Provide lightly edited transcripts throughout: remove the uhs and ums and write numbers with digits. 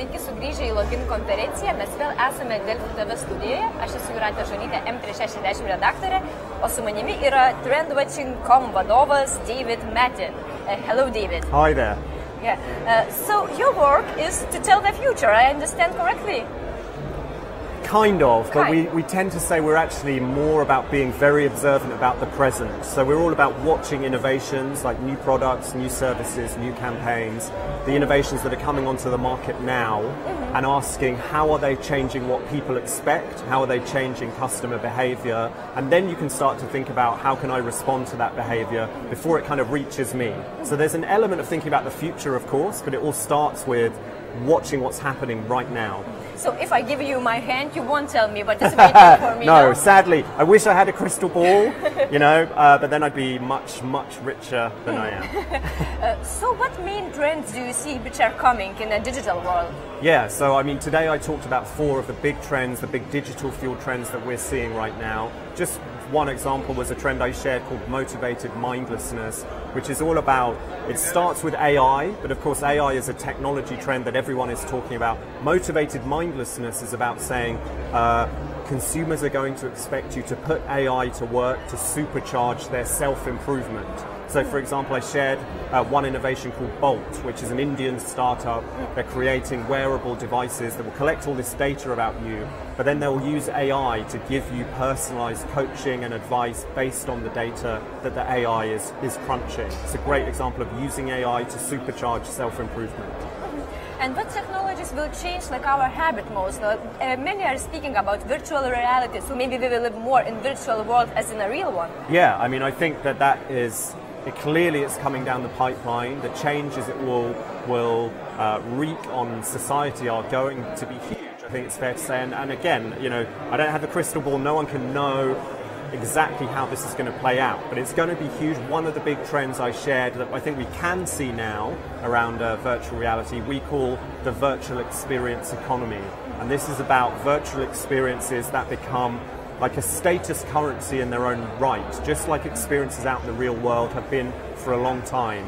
sveiki sugrįžę į Login konferenciją. Mes vėl esame Delfi TV studijoje. Aš esu Jūratė Žonytė, M360 redaktorė, o su manimi yra Trendwatching.com vadovas David Mattin. Hello, David. Hi there. Yeah. So your work is to tell the future, I understand correctly? Kind of, but we tend to say we're actually more about being very observant about the present. So we're all about watching innovations like new products, new services, new campaigns, the innovations that are coming onto the market now, and asking how are they changing what people expect, how are they changing customer behavior, and then you can start to think about how can I respond to that behavior before it kind of reaches me. So there's an element of thinking about the future, of course, but it all starts with watching what's happening right now. So if I give you my hand, you won't tell me what is waiting for me? No, sadly. I wish I had a crystal ball, you know, but then I'd be much, much richer than I am. So what main trends do you see which are coming in a digital world? Yeah, so I mean, today I talked about 4 of the big trends, the big digital fuel trends that we're seeing right now. Just one example was a trend I shared called motivated mindlessness, which is all about, it starts with AI, but of course AI is a technology trend that everyone is talking about. Motivated mindlessness is about saying consumers are going to expect you to put AI to work to supercharge their self-improvement. So for example, I shared one innovation called Bolt, which is an Indian startup. They're creating wearable devices that will collect all this data about you, but then they'll use AI to give you personalized coaching and advice based on the data that the AI is crunching. It's a great example of using AI to supercharge self-improvement. And what technologies will change like our habit most? Many are speaking about virtual reality, so maybe we will live more in virtual world as in a real one. Yeah, I mean, I think that is, clearly it's coming down the pipeline. The changes it will wreak on society are going to be huge. I think it's fair to say. And again, you know, I don't have a crystal ball. No one can know exactly how this is going to play out, but it's going to be huge. One of the big trends I shared that I think we can see now around virtual reality, we call the virtual experience economy. And this is about virtual experiences that become like a status currency in their own right, just like experiences out in the real world have been for a long time.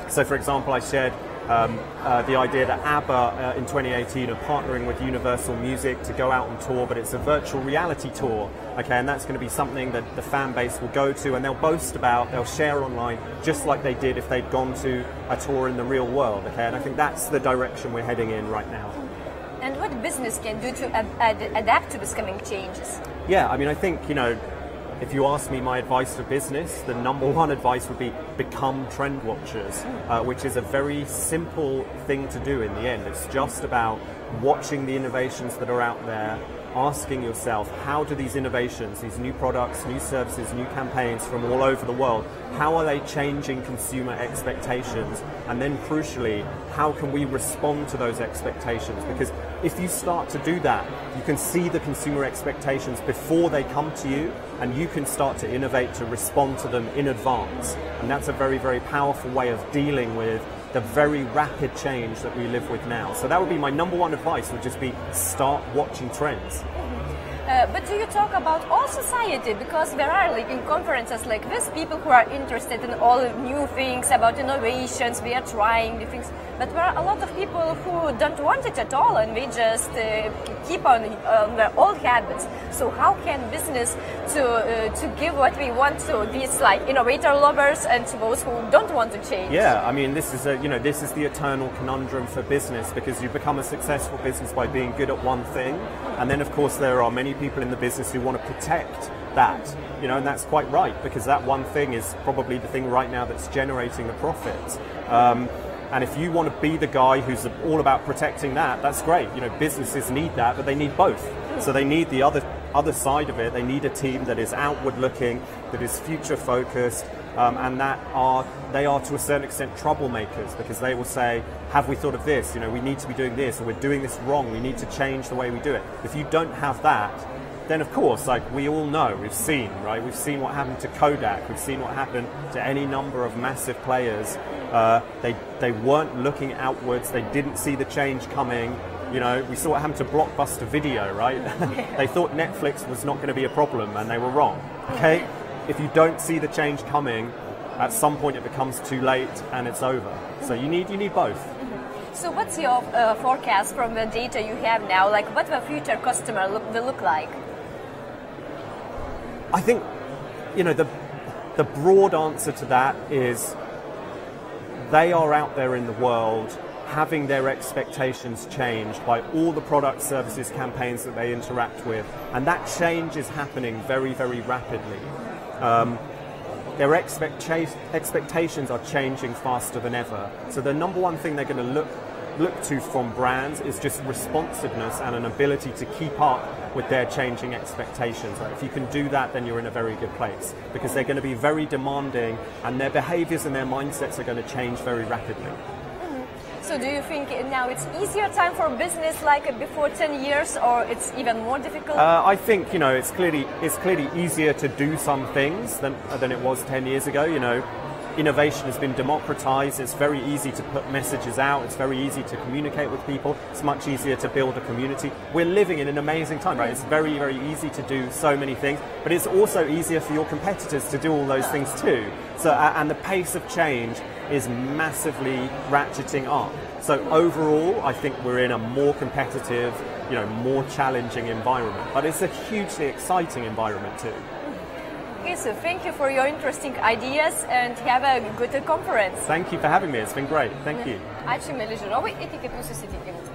So for example, I shared the idea that ABBA in 2018 are partnering with Universal Music to go out on tour, but it's a virtual reality tour, okay, and that's going to be something that the fan base will go to and they'll boast about, they'll share online, just like they did if they'd gone to a tour in the real world, okay, and I think that's the direction we're heading in right now. And what business can do to adapt to these coming changes? Yeah, I mean, I think, you know, if you ask me my advice for business, the #1 advice would be become trend watchers, which is a very simple thing to do in the end. It's just about watching the innovations that are out there, asking yourself, how do these innovations, these new products, new services, new campaigns from all over the world, how are they changing consumer expectations? And then crucially, how can we respond to those expectations? Because if you start to do that, you can see the consumer expectations before they come to you, and you can start to innovate to respond to them in advance. And that's a very, very powerful way of dealing with the very rapid change that we live with now. So that would be my #1 advice, would just be start watching trends. But do you talk about all society? Because there are, like, in conferences like this, people who are interested in all new things, about innovations, we are trying new things. But there are a lot of people who don't want it at all, and they just keep on their old habits. So how can business to give what we want to these like innovator lovers and to those who don't want to change? Yeah, I mean, this is this is the eternal conundrum for business, because you become a successful business by being good at one thing, and then of course there are many people in the business who want to protect that, you know, and that's quite right, because that one thing is probably the thing right now that's generating the profits. And if you want to be the guy who's all about protecting that, that's great. You know, businesses need that, but they need both. So they need the other side of it. They need a team that is outward looking, that is future focused, and they are to a certain extent troublemakers, because they will say, have we thought of this? You know, we need to be doing this, or we're doing this wrong. We need to change the way we do it. If you don't have that, then of course, like we all know, we've seen, right? We've seen what happened to Kodak. We've seen what happened to any number of massive players. They weren't looking outwards. They didn't see the change coming. You know, we saw what happened to Blockbuster Video, right? They thought Netflix was not going to be a problem, and they were wrong. Okay, if you don't see the change coming, at some point it becomes too late and it's over. So you need both. So what's your forecast from the data you have now? Like what the future customer will look like? I think, you know, the broad answer to that is they are out there in the world having their expectations changed by all the products, services, campaigns that they interact with. And that change is happening very, very rapidly. Their expectations are changing faster than ever. So the number one thing they're going to look to from brands is just responsiveness and an ability to keep up with their changing expectations. Right? If you can do that, then you're in a very good place, because they're going to be very demanding and their behaviors and their mindsets are going to change very rapidly. So do you think now it's easier time for business like before 10 years, or it's even more difficult? I think, you know, it's clearly easier to do some things than it was 10 years ago. You know, innovation has been democratized. It's very easy to put messages out. It's very easy to communicate with people. It's much easier to build a community. We're living in an amazing time, right? It's very, very easy to do so many things, but it's also easier for your competitors to do all those things too. So, and the pace of change is massively ratcheting up. So overall, I think we're in a more competitive, you know, more challenging environment, but it's a hugely exciting environment too. Okay, so thank you for your interesting ideas and have a good conference. Thank you for having me. It's been great. Thank you. Ačiū, mėly žiūrovai, iki kitų susitikimų.